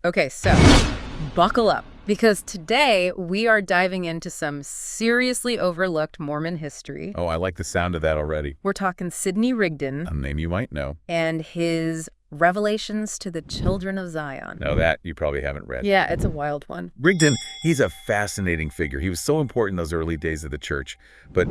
Okay, so buckle up, because today we are diving into some seriously overlooked Mormon history. Oh, I like the sound of that already. We're talking Sidney Rigdon A name you might know. and his revelations to the children of Zion. Now that you probably haven't read. Yeah, it's a wild one. Rigdon, he's a fascinating figure. He was so important in those early days of the church. But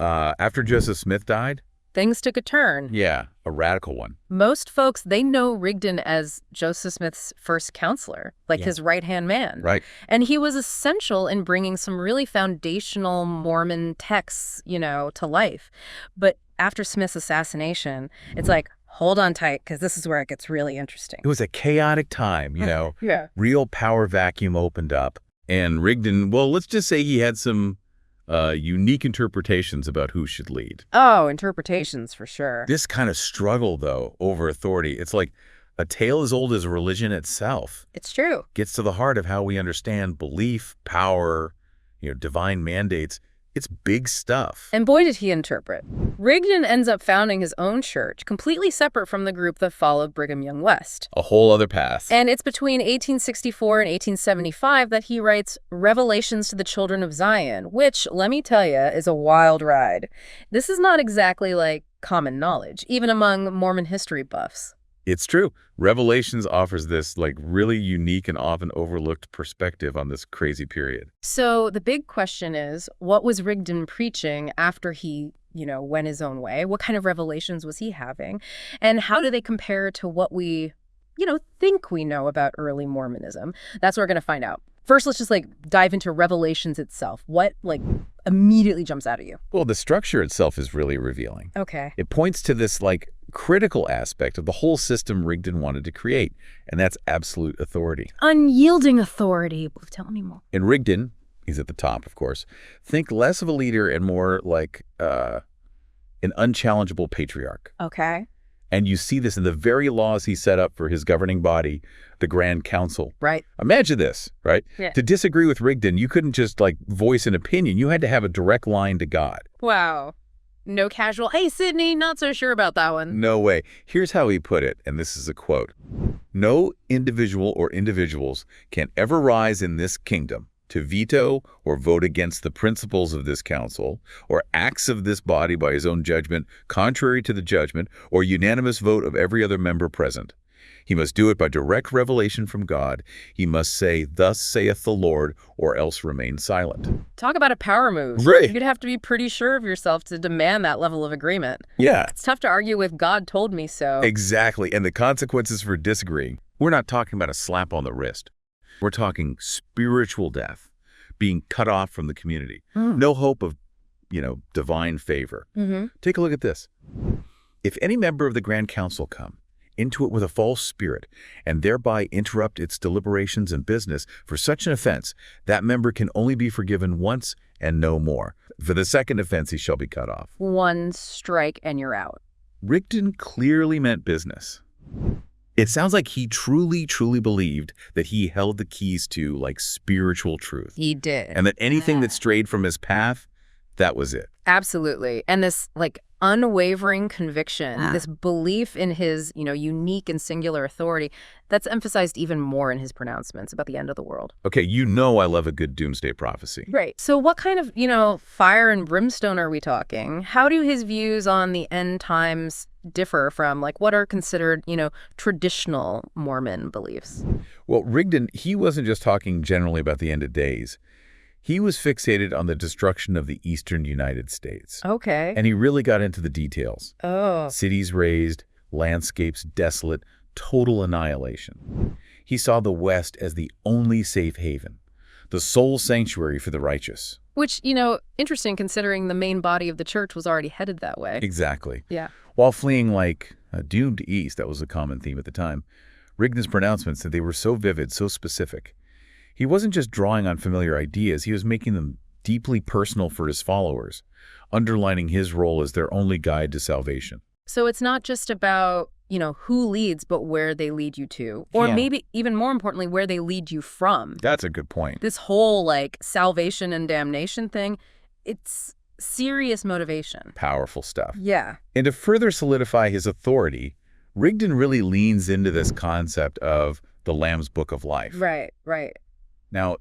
after Joseph Smith died, Things took a turn. yeah, a radical one. Most folks, they know Rigdon as Joseph Smith's first counselor, like his right-hand man. Right. And he was essential in bringing some really foundational Mormon texts, to life. But after Smith's assassination, it's like, hold on tight, because this is where it gets really interesting. It was a chaotic time, Yeah. Real power vacuum opened up. And Rigdon, well, let's just say he had some unique interpretations about who should lead. Oh, interpretations for sure. This kind of struggle, though, over authority, it's like a tale as old as religion itself. It's true. Gets to the heart of how we understand belief, power, divine mandates. It's big stuff. And boy, did he interpret. Rigdon ends up founding his own church, completely separate from the group that followed Brigham Young West. A whole other path. And it's between 1864 and 1875 that he writes Revelations to the Children of Zion, which, let me tell you, is a wild ride. This is not exactly like common knowledge, even among Mormon history buffs. It's true. Revelations offers this really unique and often overlooked perspective on this crazy period. So the big question is, what was Rigdon preaching after he, went his own way? What kind of revelations was he having? And how do they compare to what we, think we know about early Mormonism? That's what we're going to find out. First, let's just dive into Revelations itself. What immediately jumps out at you? Well, the structure itself is really revealing. Okay. It points to this critical aspect of the whole system Rigdon wanted to create, and that's absolute authority. Unyielding authority. Tell me more. In Rigdon, he's at the top, of course, think less of a leader and more like an unchallengeable patriarch. Okay. And you see this in the very laws he set up for his governing body, the Grand Council. Right. Imagine this, right? Yeah. To disagree with Rigdon, you couldn't just voice an opinion. You had to have a direct line to God. Wow. No casual, hey, Sidney, not so sure about that one. No way. Here's how he put it, and this is a quote. No individual or individuals can ever rise in this kingdom to veto or vote against the principles of this council or acts of this body by his own judgment, contrary to the judgment or unanimous vote of every other member present. He must do it by direct revelation from God. He must say, thus saith the Lord, or else remain silent. Talk about a power move. Right. You'd have to be pretty sure of yourself to demand that level of agreement. Yeah. It's tough to argue with God told me so. Exactly. And the consequences for disagreeing. We're not talking about a slap on the wrist. We're talking spiritual death, being cut off from the community. No hope of, divine favor. Take a look at this. If any member of the Grand Council come into it with a false spirit, and thereby interrupt its deliberations and business, for such an offense, that member can only be forgiven once and no more. For the second offense, he shall be cut off. One strike and you're out. Rigdon clearly meant business. It sounds like he truly, truly believed that he held the keys to, spiritual truth. He did. And that anything that strayed from his path, that was it. Absolutely. And this, unwavering conviction, this belief in his, unique and singular authority, that's emphasized even more in his pronouncements about the end of the world. Okay, I love a good doomsday prophecy. Right. So what kind of, fire and brimstone are we talking? How do his views on the end times differ from, what are considered, traditional Mormon beliefs? Well, Rigdon, he wasn't just talking generally about the end of days. He was fixated on the destruction of the eastern United States. Okay. And he really got into the details. Oh. Cities razed, landscapes desolate, total annihilation. He saw the West as the only safe haven, the sole sanctuary for the righteous. Which, interesting considering the main body of the church was already headed that way. Exactly. Yeah. While fleeing a doomed east, that was a common theme at the time, Rigdon's pronouncements, they were so vivid, so specific. He wasn't just drawing on familiar ideas, he was making them deeply personal for his followers, underlining his role as their only guide to salvation. So it's not just about, who leads, but where they lead you to. Or maybe even more importantly, where they lead you from. That's a good point. This whole, salvation and damnation thing, it's serious motivation. Powerful stuff. Yeah. And to further solidify his authority, Rigdon really leans into this concept of the Lamb's Book of Life. Right, right. Now,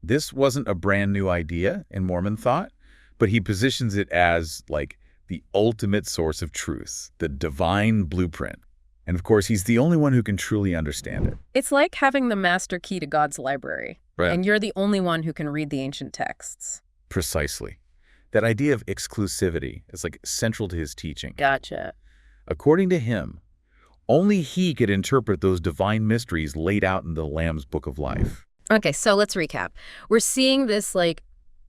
this wasn't a brand new idea in Mormon thought, but he positions it as like the ultimate source of truth, the divine blueprint. And of course, he's the only one who can truly understand it. It's like having the master key to God's library, Right. and you're the only one who can read the ancient texts. Precisely. That idea of exclusivity is like central to his teaching. Gotcha. According to him, only he could interpret those divine mysteries laid out in the Lamb's Book of Life. Okay, so let's recap. We're seeing this like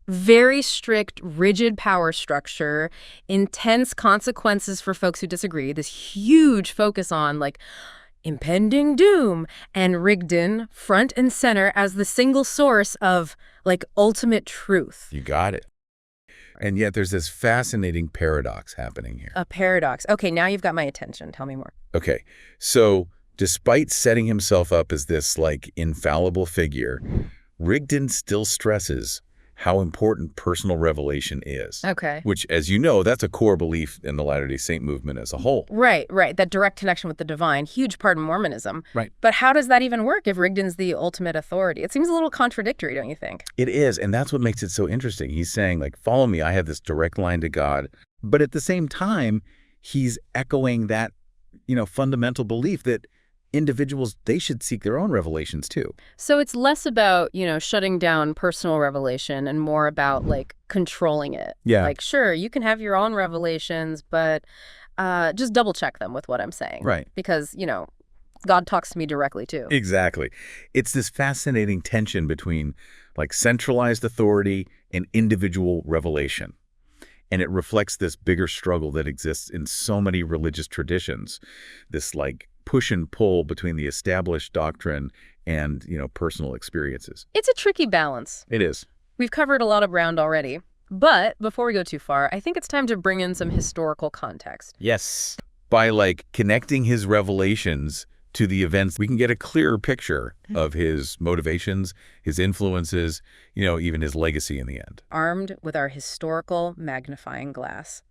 very strict, rigid power structure, intense consequences for folks who disagree, this huge focus on like impending doom, and Rigdon front and center as the single source of like ultimate truth. You got it. And yet there's this fascinating paradox happening here. A paradox. Okay, now you've got my attention. Tell me more. Okay, so despite setting himself up as this like infallible figure, Rigdon still stresses how important personal revelation is. Okay. Which, as you know, that's a core belief in the Latter-day Saint movement as a whole. Right, right. That direct connection with the divine, huge part of Mormonism. Right. But how does that even work if Rigdon's the ultimate authority? It seems a little contradictory, don't you think? It is, and that's what makes it so interesting. He's saying, like, follow me, I have this direct line to God. But at the same time, he's echoing that, fundamental belief that individuals, they should seek their own revelations too. So it's less about, shutting down personal revelation and more about, like, controlling it. Yeah. Like, sure, you can have your own revelations, but just double check them with what I'm saying. Right. Because, God talks to me directly too. Exactly. It's this fascinating tension between, like, centralized authority and individual revelation. And it reflects this bigger struggle that exists in so many religious traditions, this, like, push and pull between the established doctrine and, personal experiences. It's a tricky balance. It is. We've covered a lot of ground already. But before we go too far, I think it's time to bring in some historical context. Yes. By, like, connecting his revelations to the events, we can get a clearer picture of his motivations, his influences, even his legacy in the end. Armed with our historical magnifying glass.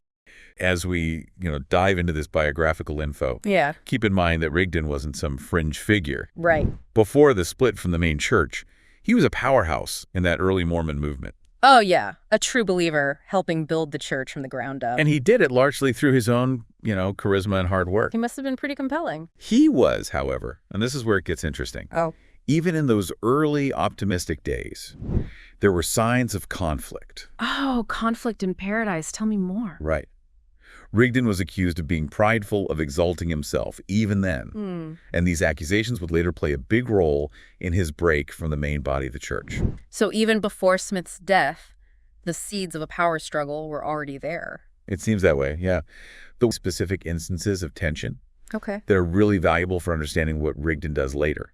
As we, dive into this biographical info, Yeah. keep in mind that Rigdon wasn't some fringe figure. Right. Before the split from the main church, he was a powerhouse in that early Mormon movement. Oh, yeah. A true believer helping build the church from the ground up. And he did it largely through his own, charisma and hard work. He must have been pretty compelling. He was, however, and this is where it gets interesting. Oh. Even in those early optimistic days, there were signs of conflict. Oh, conflict in paradise. Tell me more. Right. Rigdon was accused of being prideful, of exalting himself, even then. And these accusations would later play a big role in his break from the main body of the church. So even before Smith's death, the seeds of a power struggle were already there. It seems that way, yeah. The specific instances of tension Okay. that are really valuable for understanding what Rigdon does later.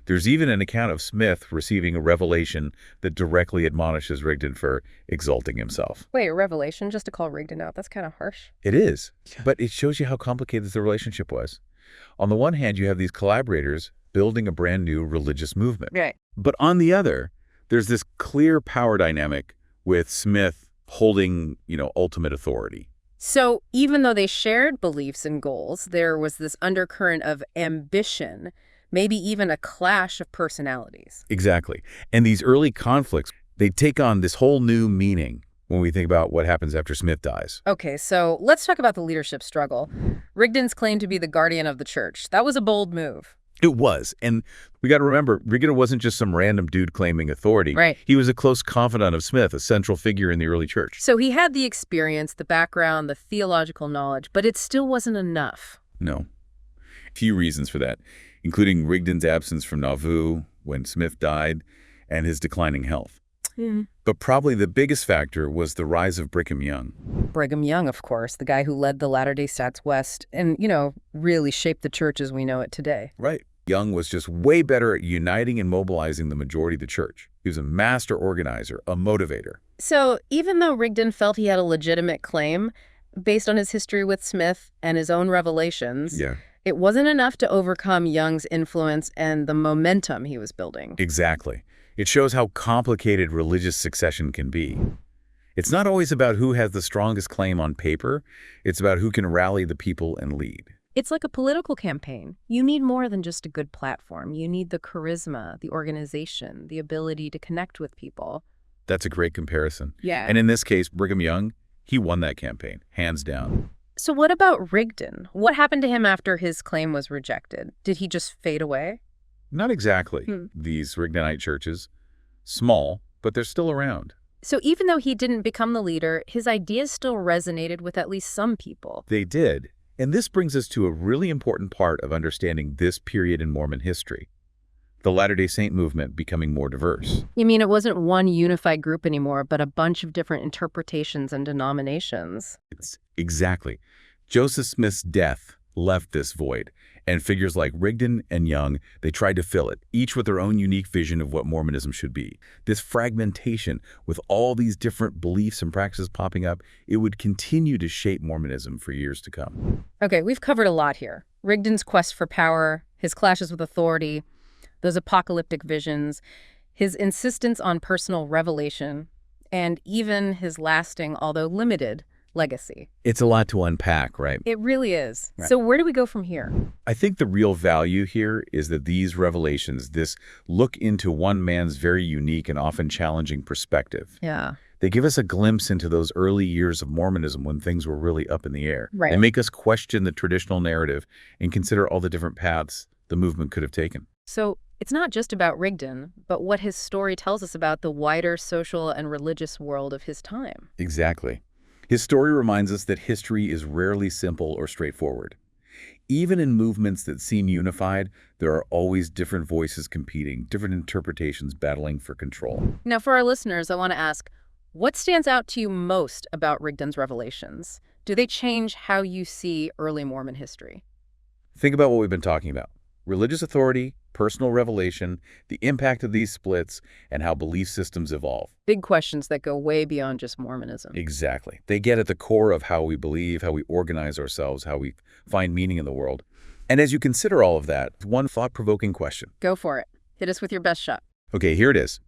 There's even an account of Smith receiving a revelation that directly admonishes Rigdon for exalting himself. Wait, a revelation just to call Rigdon out? That's kind of harsh. It is, but it shows you how complicated the relationship was. On the one hand, you have these collaborators building a brand new religious movement. Right. But on the other, there's this clear power dynamic with Smith holding, ultimate authority. So even though they shared beliefs and goals, there was this undercurrent of ambition, maybe even a clash of personalities. Exactly. And these early conflicts, they take on this whole new meaning when we think about what happens after Smith dies. Okay, so let's talk about the leadership struggle. Rigdon's claim to be the guardian of the church. That was a bold move. It was. And we got to remember, Rigdon wasn't just some random dude claiming authority. Right. He was a close confidant of Smith, a central figure in the early church. So he had the experience, the background, the theological knowledge, but it still wasn't enough. No. A few reasons for that, including Rigdon's absence from Nauvoo when Smith died and his declining health. But probably the biggest factor was the rise of Brigham Young. Brigham Young, of course, the guy who led the Latter-day Saints West and, really shaped the church as we know it today. Right. Young was just way better at uniting and mobilizing the majority of the church. He was a master organizer, a motivator. So even though Rigdon felt he had a legitimate claim, based on his history with Smith and his own revelations, it wasn't enough to overcome Young's influence and the momentum he was building. Exactly. It shows how complicated religious succession can be. It's not always about who has the strongest claim on paper. It's about who can rally the people and lead. It's like a political campaign. You need more than just a good platform. You need the charisma, the organization, the ability to connect with people. That's a great comparison. Yeah. And in this case, Brigham Young, he won that campaign, hands down. So what about Rigdon? What happened to him after his claim was rejected? Did he just fade away? Not exactly. These Rigdonite churches, small, but they're still around. So even though he didn't become the leader, his ideas still resonated with at least some people. They did. And this brings us to a really important part of understanding this period in Mormon history. The Latter-day Saint movement becoming more diverse. You mean it wasn't one unified group anymore, but a bunch of different interpretations and denominations? Exactly. Joseph Smith's death left this void, and figures like Rigdon and Young, they tried to fill it, each with their own unique vision of what Mormonism should be. This fragmentation, with all these different beliefs and practices popping up, it would continue to shape Mormonism for years to come. Okay, we've covered a lot here. Rigdon's quest for power, his clashes with authority, those apocalyptic visions, his insistence on personal revelation, and even his lasting, although limited, legacy. It's a lot to unpack, right? It really is. Right. So where do we go from here? I think the real value here is that these revelations, this look into one man's very unique and often challenging perspective. Yeah. They give us a glimpse into those early years of Mormonism when things were really up in the air. Right. They make us question the traditional narrative and consider all the different paths the movement could have taken. So it's not just about Rigdon, but what his story tells us about the wider social and religious world of his time. Exactly. His story reminds us that history is rarely simple or straightforward. Even in movements that seem unified, there are always different voices competing, different interpretations battling for control. Now, for our listeners, I want to ask, what stands out to you most about Rigdon's revelations? Do they change how you see early Mormon history? Think about what we've been talking about. Religious authority, personal revelation, the impact of these splits, and how belief systems evolve. Big questions that go way beyond just Mormonism. Exactly. They get at the core of how we believe, how we organize ourselves, how we find meaning in the world. And as you consider all of that, one thought-provoking question. Go for it. Hit us with your best shot. Okay, here it is.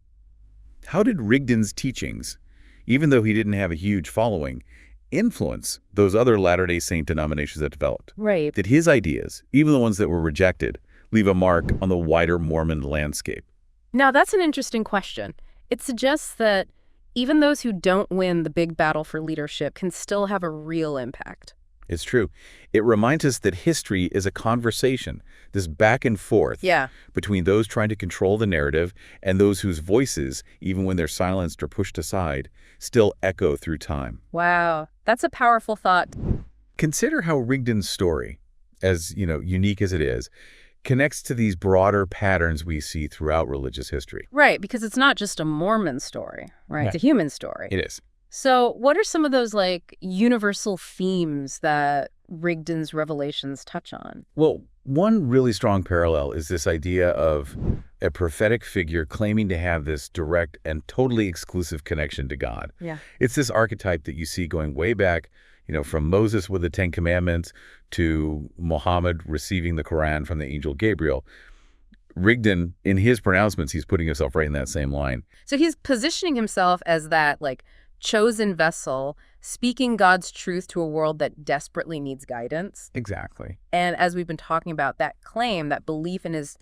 How did Rigdon's teachings, even though he didn't have a huge following, influence those other Latter-day Saint denominations that developed? Right. Did his ideas, even the ones that were rejected, leave a mark on the wider Mormon landscape? Now, that's an interesting question. It suggests that even those who don't win the big battle for leadership can still have a real impact. It's true. It reminds us that history is a conversation, this back and forth between those trying to control the narrative and those whose voices, even when they're silenced or pushed aside, still echo through time. Wow, that's a powerful thought. Consider how Rigdon's story, as unique as it is, connects to these broader patterns we see throughout religious history. Right, because it's not just a Mormon story, right? It's a human story. It is. So what are some of those universal themes that Rigdon's revelations touch on? Well, one really strong parallel is this idea of a prophetic figure claiming to have this direct and totally exclusive connection to God. Yeah. It's this archetype that you see going way back, from Moses with the Ten Commandments to Muhammad receiving the Quran from the angel Gabriel. Rigdon, in his pronouncements, he's putting himself right in that same line. So he's positioning himself as that chosen vessel, speaking God's truth to a world that desperately needs guidance. Exactly. And as we've been talking about, that claim, that belief in his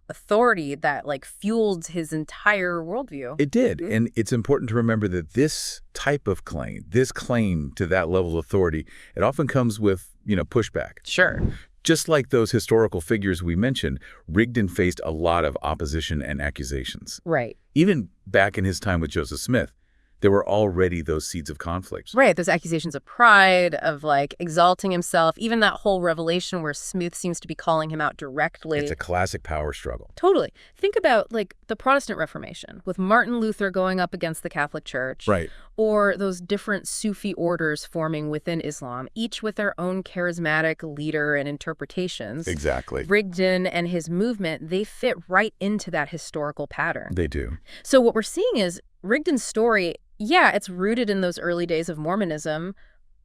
authority that fueled his entire worldview. It did. And it's important to remember that this type of claim, this claim to that level of authority, it often comes with, pushback. Sure. Just like those historical figures we mentioned, Rigdon faced a lot of opposition and accusations. Right. Even back in his time with Joseph Smith, there were already those seeds of conflict. Right, those accusations of pride, of exalting himself, even that whole revelation where Smith seems to be calling him out directly. It's a classic power struggle. Totally. Think about the Protestant Reformation with Martin Luther going up against the Catholic Church. Right. Or those different Sufi orders forming within Islam, each with their own charismatic leader and interpretations. Exactly. Rigdon and his movement, they fit right into that historical pattern. They do. So what we're seeing is Rigdon's story, it's rooted in those early days of Mormonism,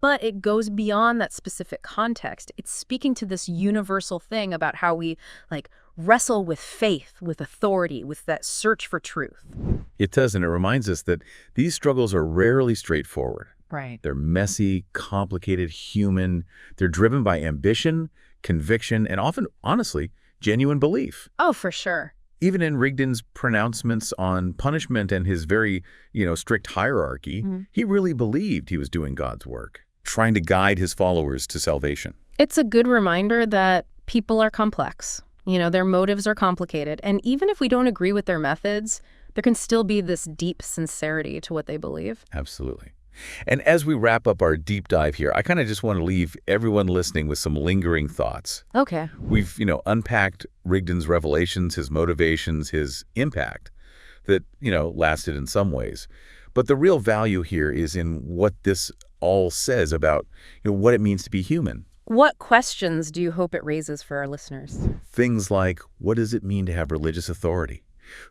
but it goes beyond that specific context. It's speaking to this universal thing about how we wrestle with faith, with authority, with that search for truth. It does, and it reminds us that these struggles are rarely straightforward. Right. They're messy, complicated, human. They're driven by ambition, conviction, and often, honestly, genuine belief. Oh, for sure. Even in Rigdon's pronouncements on punishment and his very, strict hierarchy, he really believed he was doing God's work, trying to guide his followers to salvation. It's a good reminder that people are complex. Their motives are complicated. And even if we don't agree with their methods, there can still be this deep sincerity to what they believe. Absolutely. And as we wrap up our deep dive here, I kind of just want to leave everyone listening with some lingering thoughts. Okay. We've, unpacked Rigdon's revelations, his motivations, his impact that, lasted in some ways. But the real value here is in what this all says about, what it means to be human. What questions do you hope it raises for our listeners? Things like, what does it mean to have religious authority?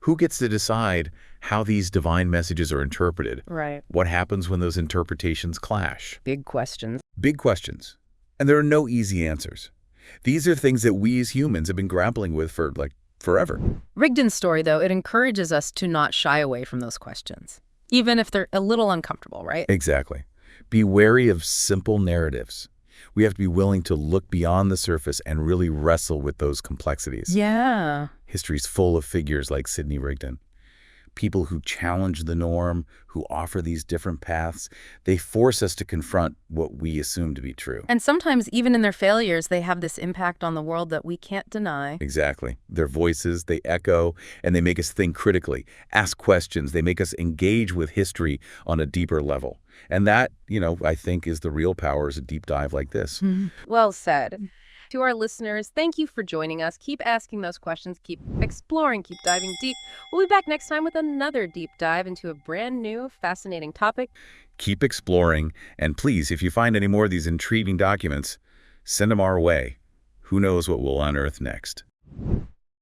Who gets to decide how these divine messages are interpreted? Right. What happens when those interpretations clash? Big questions. Big questions. And there are no easy answers. These are things that we as humans have been grappling with for, forever. Rigdon's story, though, it encourages us to not shy away from those questions, even if they're a little uncomfortable, right? Exactly. Be wary of simple narratives. We have to be willing to look beyond the surface and really wrestle with those complexities. Yeah. History's full of figures like Sidney Rigdon. People who challenge the norm, who offer these different paths. They force us to confront what we assume to be true. And sometimes, even in their failures, they have this impact on the world that we can't deny. Exactly. Their voices, they echo, and they make us think critically, ask questions. They make us engage with history on a deeper level. And that, I think is the real power is a deep dive like this. Well said. To our listeners, thank you for joining us. Keep asking those questions, keep exploring, keep diving deep. We'll be back next time with another deep dive into a brand new, fascinating topic. Keep exploring, and please, if you find any more of these intriguing documents, send them our way. Who knows what we'll unearth next?